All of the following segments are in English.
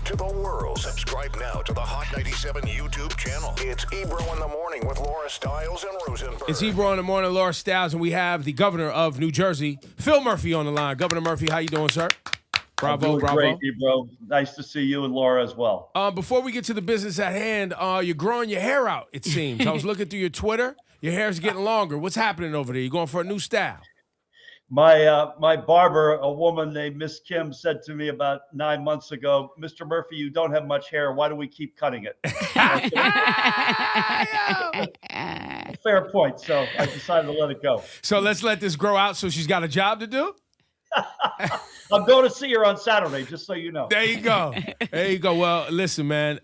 to the world. Subscribe now to the Hot 97 YouTube channel. It's Ebro in the Morning with Laura Stiles and Rosenberg. It's Ebro in the Morning, Laura Stiles, and we have the governor of New Jersey, Phil Murphy, on the line. Governor Murphy, how you doing, sir? Bravo. Great, Ebro. Nice to see you and Laura as well. Before we get to the business at hand, you're growing your hair out, it seems. I was looking through your Twitter. Your hair's getting longer. What's happening over there? You going for a new style? My barber, a woman named Miss Kim, said to me about 9 months ago, "Mr. Murphy, you don't have much hair. Why do we keep cutting it?" Fair point. So I decided to let it go. So let's let this grow out so she's got a job to do? I'm going to see her on Saturday, just so you know. There you go. There you go. Well, listen, man.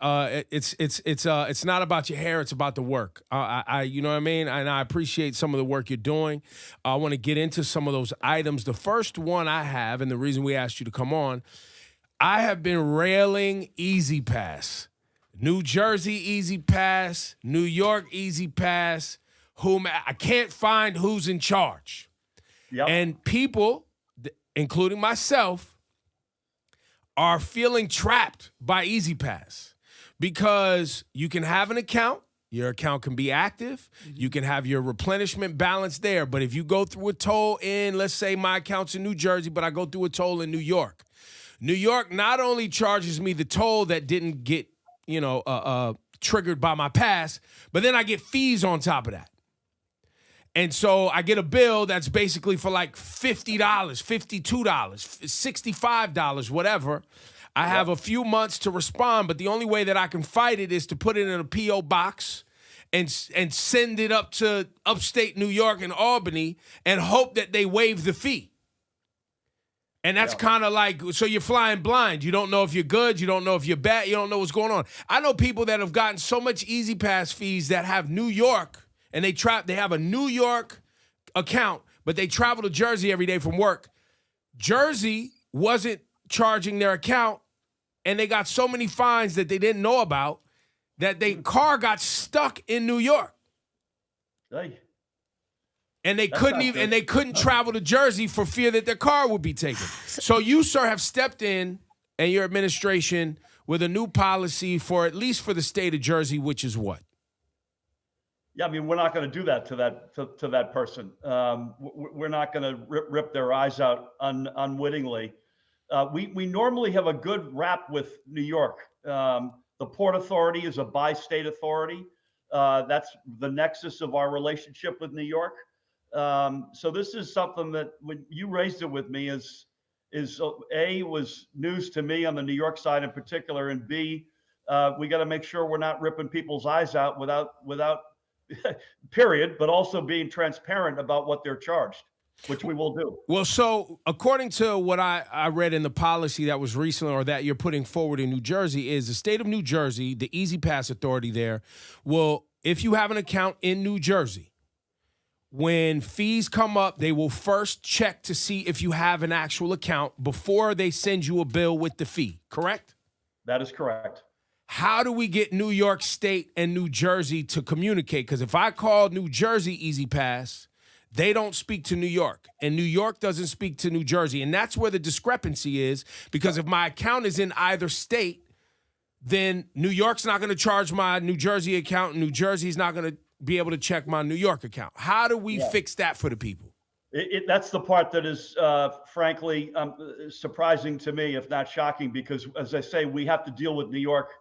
It's not about your hair. It's about the work. You know what I mean? And I appreciate some of the work you're doing. I want to get into some of those items. The first one I have, and the reason we asked you to come on, I have been railing Easy Pass. New Jersey Easy Pass, New York Easy Pass. I can't find who's in charge. Yep. And people, including myself, are feeling trapped by Easy Pass because you can have an account, your account can be active, you can have your replenishment balance there, but if you go through a toll in, let's say my account's in New Jersey, but I go through a toll in New York not only charges me the toll that didn't get, triggered by my pass, but then I get fees on top of that. And so I get a bill that's basically for like $50, $52, $65, whatever. I have a few months to respond, but the only way that I can fight it is to put it in a P.O. box and send it up to upstate New York and Albany and hope that they waive the fee. And that's kind of like, so you're flying blind. You don't know if you're good. You don't know if you're bad. You don't know what's going on. I know people that have gotten so much Easy Pass fees that have New York, and they have a New York account, but they travel to Jersey every day from work. Jersey wasn't charging their account, and they got so many fines that they didn't know about that their car got stuck in New York. Hey. And they couldn't travel to Jersey for fear that their car would be taken. So you, sir, have stepped in, and your administration, with a new policy for at least for the state of Jersey, which is what? Yeah, I mean, we're not going to do that to that person. We're not going to rip their eyes out unwittingly. We normally have a good rap with New York. The Port Authority is a bi-state authority. That's the nexus of our relationship with New York. So this is something that when you raised it with me is A, was news to me on the New York side in particular, and B, we got to make sure we're not ripping people's eyes out without period, but also being transparent about what they're charged, which we will do. Well, so according to what I read in the policy that was recently, or that you're putting forward in New Jersey, is the state of New Jersey, the Easy Pass Authority there, will, if you have an account in New Jersey, when fees come up, they will first check to see if you have an actual account before they send you a bill with the fee, correct? That is correct. How do we get New York State and New Jersey to communicate? Because if I call New Jersey Easy Pass, they don't speak to New York, and New York doesn't speak to New Jersey. And that's where the discrepancy is, because if my account is in either state, then New York's not going to charge my New Jersey account, and New Jersey's not going to be able to check my New York account. How do we fix that for the people? That's the part that is, frankly, surprising to me, if not shocking, because, as I say, we have to deal with New York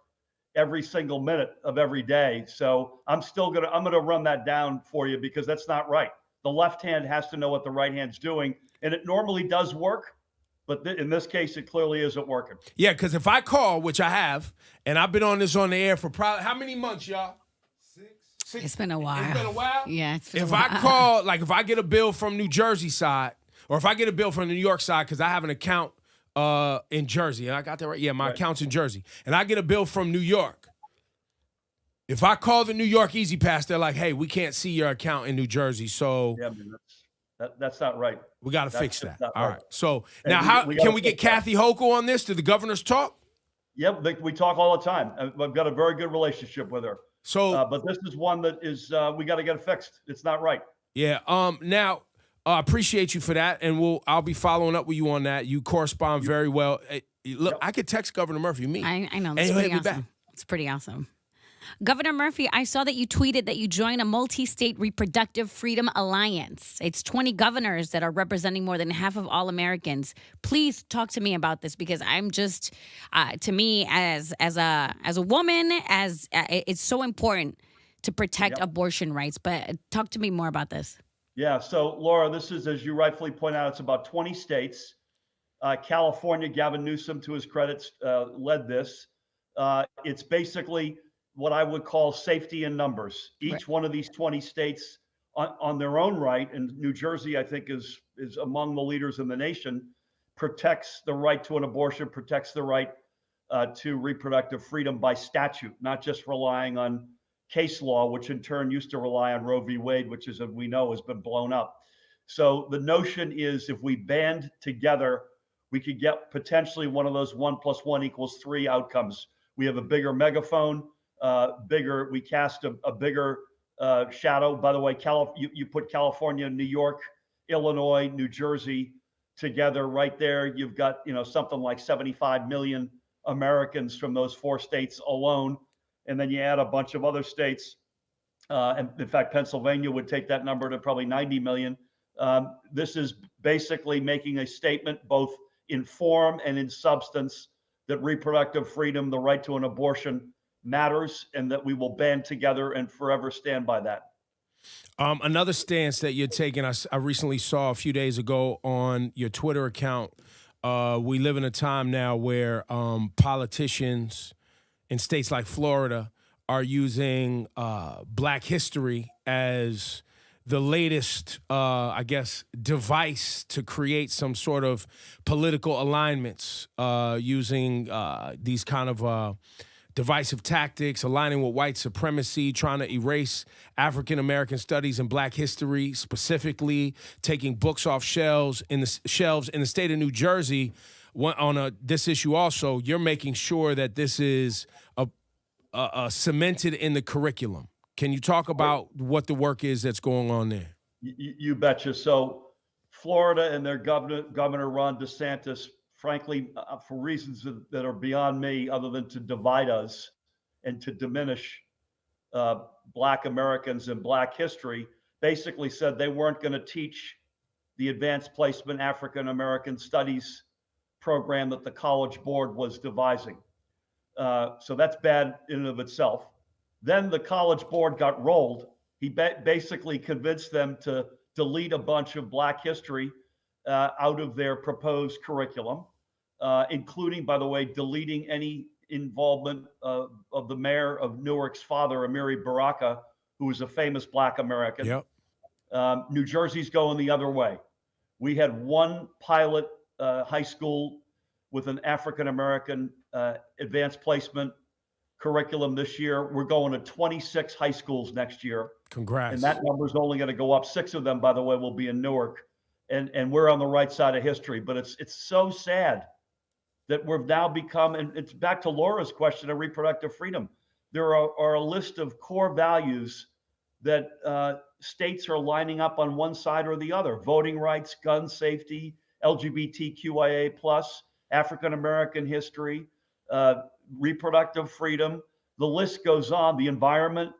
every single minute of every day. So I'm gonna run that down for you, because that's not right. The left hand has to know what the right hand's doing, and it normally does work, but in this case, it clearly isn't working. Yeah, because if I call, which I have, and I've been on this on the air for probably how many months, y'all? Six. It's been a while. It's been a while? Yeah, it's been if a while. I call, like if I get a bill from New Jersey side, or if I get a bill from the New York side, because I have an account in Jersey. I got that right? Yeah, my account's in Jersey. And I get a bill from New York. If I call the New York Easy Pass, they're like, hey, we can't see your account in New Jersey, so yeah, man, that's not right. We got to fix that. All right. Right. So and now can we get that. Kathy Hochul on this? Do the governors talk? Yep, we talk all the time. I've got a very good relationship with her. So, but this is one that is we got to get it fixed. It's not right. Yeah. Now, I appreciate you for that, and I'll be following up with you on that. You correspond very well. Look, Yep. I could text Governor Murphy, me. I know. and That's he'll pretty hit me back. awesome. It's pretty awesome. Governor Murphy, I saw that you tweeted that you joined a multi-state reproductive freedom alliance. It's 20 governors that are representing more than half of all Americans. Please talk to me about this, because I'm just, to me, as a woman, it's so important to protect Yep. abortion rights. But talk to me more about this. Yeah. So, Laura, this is, as you rightfully point out, it's about 20 states. California, Gavin Newsom, to his credit, led this. It's basically what I would call safety in numbers. Each Right. one of these 20 states on their own right, and New Jersey, I think, is among the leaders in the nation, protects the right to an abortion, protects the right to reproductive freedom by statute, not just relying on case law, which in turn used to rely on Roe v. Wade, which, as we know, has been blown up. So the notion is, if we band together, we could get potentially one of those 1 + 1 = 3 outcomes. We have a bigger megaphone, we cast a bigger shadow. By the way, you put California, New York, Illinois, New Jersey together right there. You've got, something like 75 million Americans from those 4 states alone. And then you add a bunch of other states. And in fact, Pennsylvania would take that number to probably 90 million. This is basically making a statement, both in form and in substance, that reproductive freedom, the right to an abortion, matters, and that we will band together and forever stand by that. Another stance that you're taking, I recently saw a few days ago on your Twitter account. We live in a time now where politicians in states like Florida are using Black history as the latest, device to create some sort of political alignments, using these kind of divisive tactics, aligning with white supremacy, trying to erase African American studies and Black history, specifically taking books off shelves in the state of New Jersey. On this issue, also, you're making sure that this is cemented in the curriculum. Can you talk about what the work is that's going on there? You betcha. So Florida and their Governor Ron DeSantis, frankly, for reasons that are beyond me, other than to divide us and to diminish Black Americans and Black history, basically said they weren't going to teach the advanced placement African American studies program that the College Board was devising. So that's bad in and of itself. Then the College Board got rolled. He basically convinced them to delete a bunch of Black history out of their proposed curriculum, including, by the way, deleting any involvement of the mayor of Newark's father, Amiri Baraka, who was a famous Black American. Yep. New Jersey's going the other way. We had one pilot high school with an African American advanced placement curriculum this year. We're going to 26 high schools next year. Congrats. And that number is only going to go up. 6 of them, by the way, will be in Newark. And we're on the right side of history. But it's so sad that we've now become, and it's back to Laura's question of reproductive freedom. There are a list of core values that states are lining up on one side or the other: voting rights, gun safety, LGBTQIA+, African American history, reproductive freedom. The list goes on. The environment,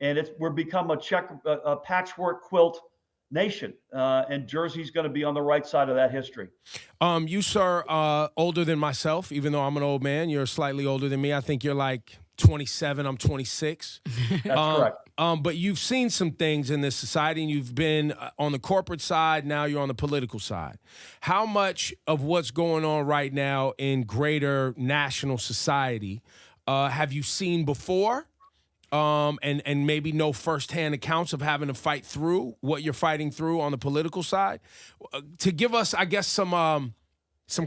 and we're become a patchwork quilt nation, and Jersey's going to be on the right side of that history. You, sir, older than myself, even though I'm an old man. You're slightly older than me. I think you're like 27. I'm 26. That's correct. But you've seen some things in this society, and you've been on the corporate side. Now you're on the political side. How much of what's going on right now in greater national society have you seen before? And maybe know firsthand accounts of having to fight through what you're fighting through on the political side, to give us, I guess, some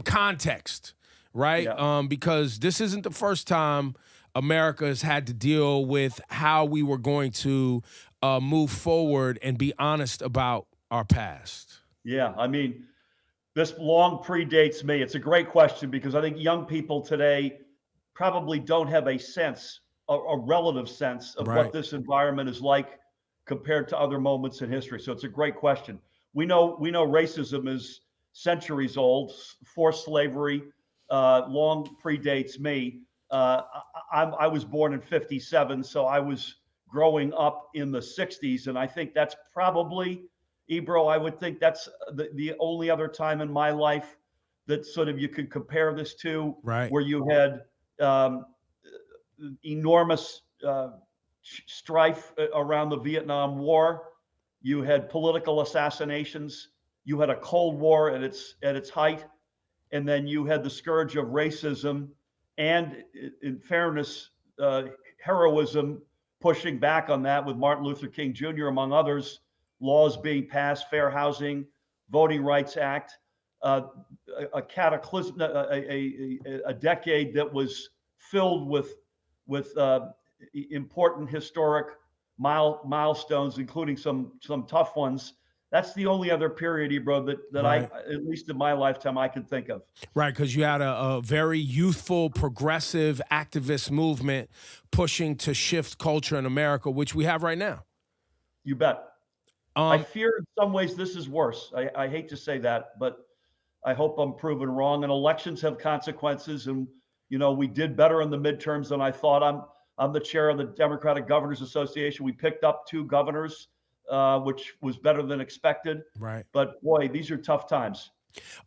context, right? Yeah. Because this isn't the first time America has had to deal with how we were going to move forward and be honest about our past. Yeah, I mean, this long predates me. It's a great question, because I think young people today probably don't have a sense, a relative sense of Right. what this environment is like compared to other moments in history. So it's a great question. We know racism is centuries old. Forced slavery long predates me. I was born in '57, so I was growing up in the '60s, and I think that's probably, Ebro, I would think that's the only other time in my life that sort of you could compare this to, Right. where you had enormous strife around the Vietnam War. You had political assassinations. You had a Cold War at its height, and then you had the scourge of racism, and, in fairness, heroism pushing back on that with Martin Luther King Jr. among others. Laws being passed, Fair Housing, Voting Rights Act, a cataclysm, a decade that was filled with important historic milestones, including some tough ones. That's the only other period, Ebro, that Right. I, at least in my lifetime, I can think of. Right, because you had a very youthful, progressive activist movement pushing to shift culture in America, which we have right now. You bet. I Um, fear in some ways this is worse. I hate to say that, but I hope I'm proven wrong. And elections have consequences. And, we did better in the midterms than I thought. I'm the chair of the Democratic Governors Association. We picked up 2 governors, which was better than expected. right. But boy, these are tough times.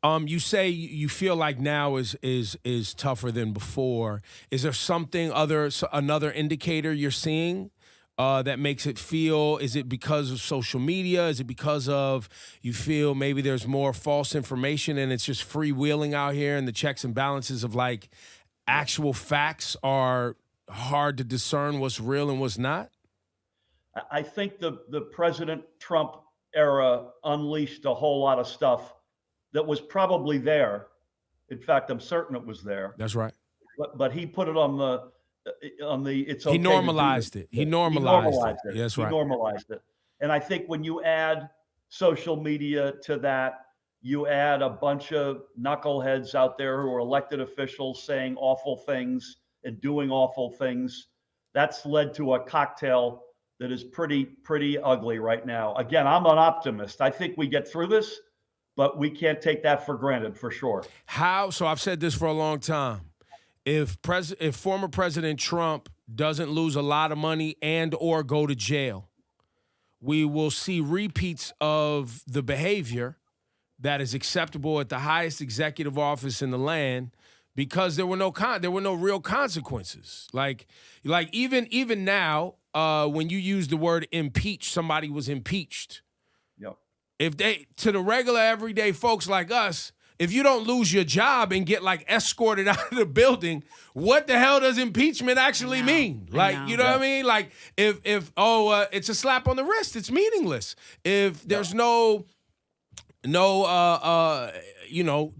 You say you feel like now is tougher than before. Is there another indicator you're seeing that makes it feel? Is it because of social media? Is it because of you feel maybe there's more false information and it's just freewheeling out here, and the checks and balances of like actual facts are hard to discern what's real and what's not? I think the President Trump era unleashed a whole lot of stuff that was probably there. In fact, I'm certain it was there. That's right. But he put it on the it's okay. He normalized it. He normalized it. That's He right. normalized it. And I think when you add social media to that, you add a bunch of knuckleheads out there who are elected officials saying awful things and doing awful things. That's led to a cocktail that is pretty ugly right now. Again, I'm an optimist. I think we get through this, but we can't take that for granted, for sure. So I've said this for a long time. If former President Trump doesn't lose a lot of money and or go to jail, we will see repeats of the behavior that is acceptable at the highest executive office in the land, because there were no real consequences. Like even now, when you use the word impeach, somebody was impeached. Yep. If to the regular everyday folks like us, if you don't lose your job and get like escorted out of the building, what the hell does impeachment actually mean? Like, you know what I mean? Like if it's a slap on the wrist, it's meaningless. If there's no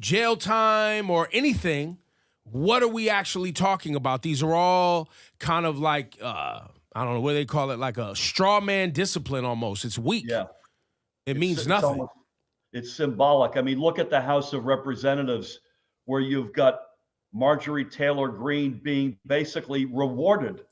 jail time or anything, what are we actually talking about? These are all kind of like I don't know what they call it, like a straw man discipline almost. It's weak. Yeah. It means nothing. It's symbolic. I mean, look at the House of Representatives, where you've got Marjorie Taylor Greene being basically rewarded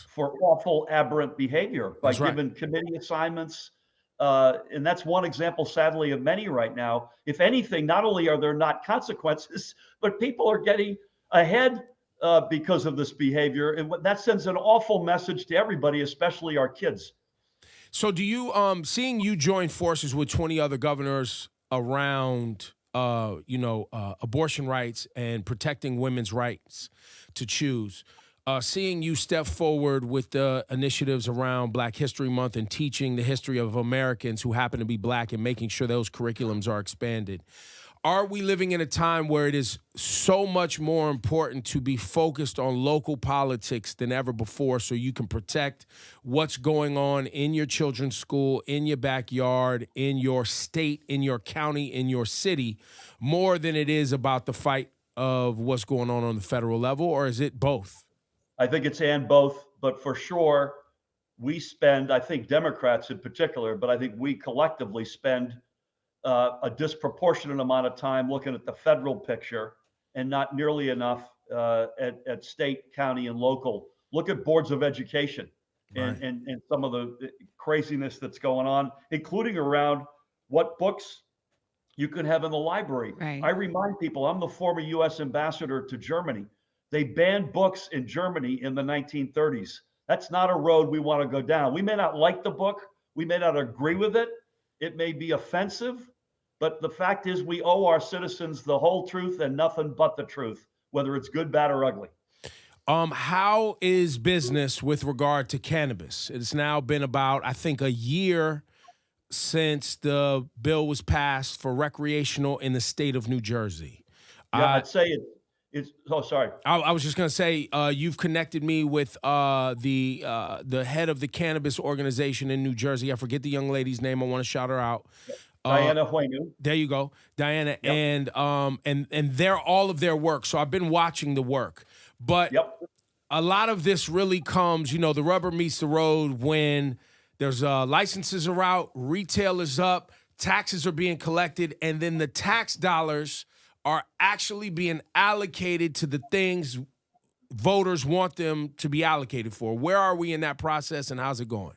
for awful, aberrant behavior by given committee assignments. And that's one example, sadly, of many right now. If anything, not only are there not consequences, but people are getting ahead because of this behavior. And that sends an awful message to everybody, especially our kids. So do you, seeing you join forces with 20 other governors around, abortion rights and protecting women's rights to choose, seeing you step forward with the initiatives around Black History Month and teaching the history of Americans who happen to be Black and making sure those curriculums are expanded, are we living in a time where it is so much more important to be focused on local politics than ever before, so you can protect what's going on in your children's school, in your backyard, in your state, in your county, in your city, more than it is about the fight of what's going on the federal level? Or is it both? I think it's and both, but for sure, we spend, I think Democrats in particular, but I think we collectively spend a disproportionate amount of time looking at the federal picture and not nearly enough at state, county, and local. Look at boards of education and some of the craziness that's going on, including around what books you can have in the library. Right. I remind people, I'm the former US ambassador to Germany. They banned books in Germany in the 1930s. That's not a road we want to go down. We may not like the book, we may not agree with it, it may be offensive, but the fact is we owe our citizens the whole truth and nothing but the truth, whether it's good, bad, or ugly. How is business with regard to cannabis? It's now been about, I think, a year since the bill was passed for recreational in the state of New Jersey. Yeah, I'd say oh, sorry. I was just going to say, you've connected me with the head of the cannabis organization in New Jersey. I forget the young lady's name. I want to shout her out. Diana Huenu. There you go, Diana, Yep. and they're all of their work. So I've been watching the work, but Yep. a lot of this really comes, the rubber meets the road when there's licenses are out, retail is up, taxes are being collected, and then the tax dollars are actually being allocated to the things voters want them to be allocated for. Where are we in that process, and how's it going?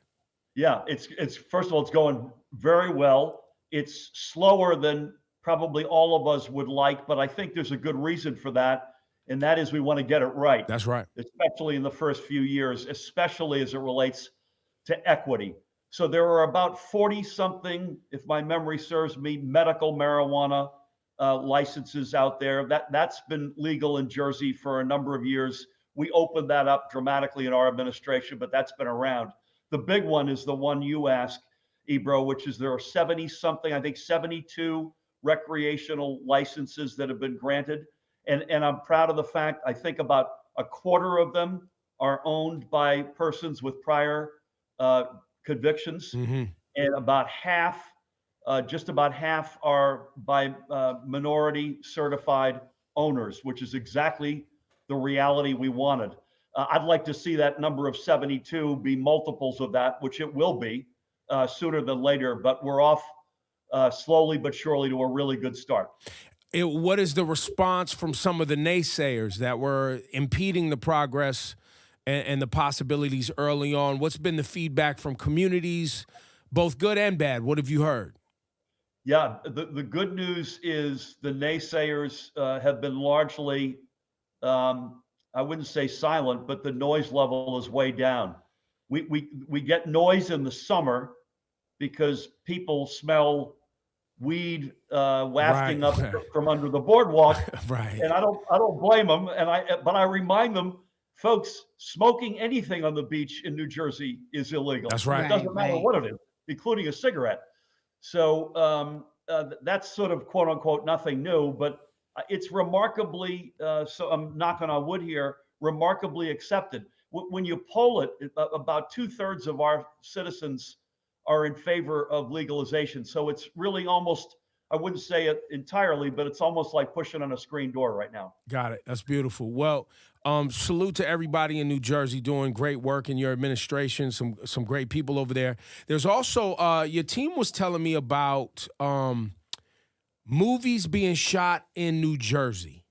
Yeah, it's first of all, it's going very well. It's slower than probably all of us would like, but I think there's a good reason for that, and that is we want to get it right. That's right. Especially in the first few years, especially as it relates to equity. So there are about 40 something, if my memory serves me, medical marijuana licenses out there. That's been legal in Jersey for a number of years. We opened that up dramatically in our administration, but that's been around. The big one is the one you asked, Ebro, which is there are 70 something, I think 72 recreational licenses that have been granted. And I'm proud of the fact, I think about a quarter of them are owned by persons with prior convictions, and about half, just about half are by minority certified owners, which is exactly the reality we wanted. I'd like to see that number of 72 be multiples of that, which it will be sooner than later, but we're off slowly but surely to a really good start. What is the response from some of the naysayers that were impeding the progress and the possibilities early on? What's been the feedback from communities, both good and bad? What have you heard? Yeah, the good news is the naysayers have been largely, I wouldn't say silent, but the noise level is way down. We get noise in the summer because people smell weed wafting up from under the boardwalk, Right. and I don't blame them. But I remind them, folks, smoking anything on the beach in New Jersey is illegal. That's right. It doesn't matter what it is, including a cigarette. So that's sort of quote unquote nothing new, but it's remarkably, so I'm knocking on wood here, remarkably accepted. When you poll it, about 2/3 of our citizens are in favor of legalization. So it's really almost, I wouldn't say it entirely, but it's almost like pushing on a screen door right now. Got it. That's beautiful. Well, salute to everybody in New Jersey doing great work in your administration. Some great people over there. There's also your team was telling me about movies being shot in New Jersey,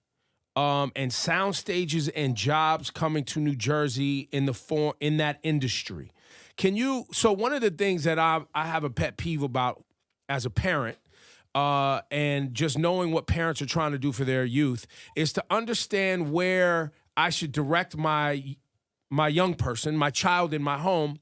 and sound stages and jobs coming to New Jersey in that industry. So one of the things that I have a pet peeve about as a parent, and just knowing what parents are trying to do for their youth, is to understand where I should direct my young person, my child in my home,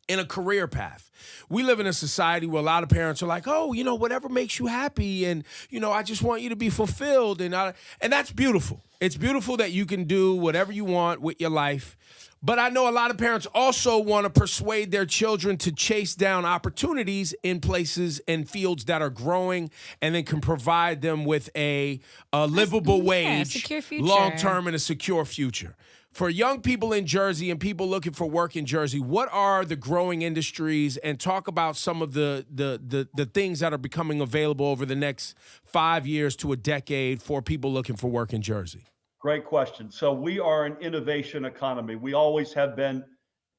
in a career path. We live in a society where a lot of parents are like, oh, whatever makes you happy, and I just want you to be fulfilled, and that's beautiful. It's beautiful that you can do whatever you want with your life. But I know a lot of parents also want to persuade their children to chase down opportunities in places and fields that are growing and then can provide them with a livable wage, secure future, long-term, and a secure future. For young people in Jersey and people looking for work in Jersey, what are the growing industries? And talk about some of the things that are becoming available over the next 5 years to a decade for people looking for work in Jersey. Great question. So we are an innovation economy. We always have been,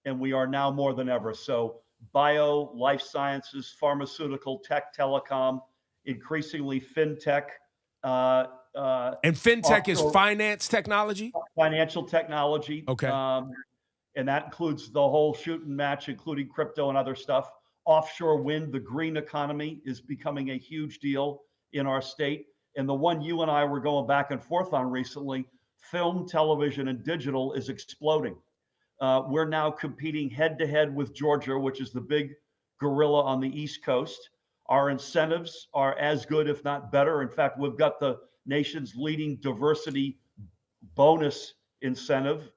and we are now more than ever. So bio, life sciences, pharmaceutical, tech, telecom, increasingly fintech. And fintech is finance technology? Financial technology. Okay. And that includes the whole shoot and match, including crypto and other stuff. Offshore wind, the green economy is becoming a huge deal. in our state. And the one you and I were going back and forth on recently, film, television, and digital, is exploding. We're now competing head to head with Georgia, which is the big gorilla on the East Coast. Our incentives are as good, if not better. In fact, we've got the nation's leading diversity bonus incentive,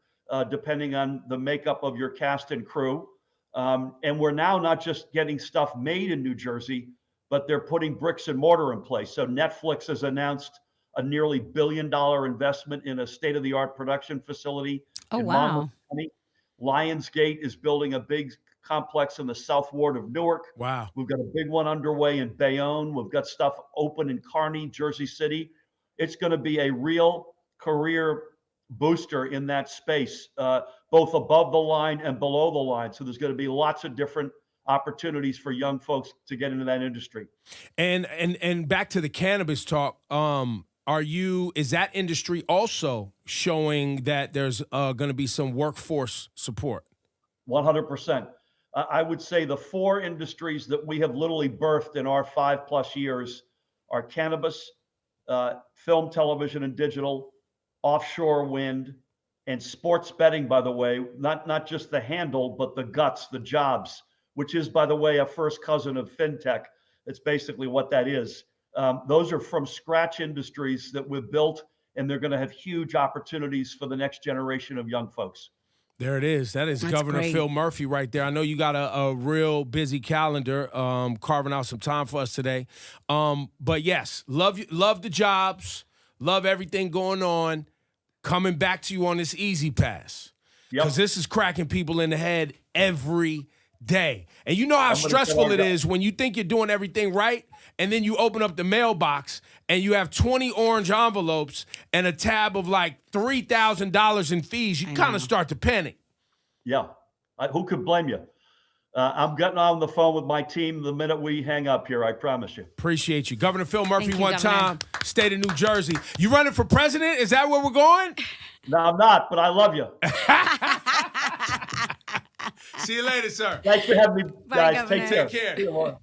depending on the makeup of your cast and crew. And we're now not just getting stuff made in New Jersey, but they're putting bricks and mortar in place. So Netflix has announced a nearly $1 billion investment in a state-of-the-art production facility in Monmouth County. Lionsgate is building a big complex in the South Ward of Newark. Wow. We've got a big one underway in Bayonne. We've got stuff open in Kearney, Jersey City. It's going to be a real career booster in that space, both above the line and below the line. So there's going to be lots of different opportunities for young folks to get into that industry. And back to the cannabis talk. Is that industry also showing that there's going to be some workforce support? 100%. I would say the 4 industries that we have literally birthed in our 5+ years are cannabis, film, television, and digital, offshore wind, and sports betting, by the way, not just the handle, but the guts, the jobs, which is, by the way, a first cousin of fintech. That's basically what that is. Those are from scratch industries that we've built, and they're going to have huge opportunities for the next generation of young folks. There it is. That's Governor great. Phil Murphy right there. I know you got a real busy calendar, carving out some time for us today. But yes, love the jobs, love everything going on. Coming back to you on this Easy Pass, because this is cracking people in the head every day. And you know how stressful it is when you think you're doing everything right, and then you open up the mailbox and you have 20 orange envelopes and a tab of like $3,000 in fees. You kind of start to panic. Yeah. Who could blame you? I'm getting on the phone with my team the minute we hang up here, I promise you. Appreciate you. Governor Phil Murphy, Thank you, one Governor. time, state of New Jersey. You running for president? Is that where we're going? No, I'm not, but I love you. See you later, sir. Thanks for having me, Bye, guys. Governor. Take care. Take care. See you, Laura.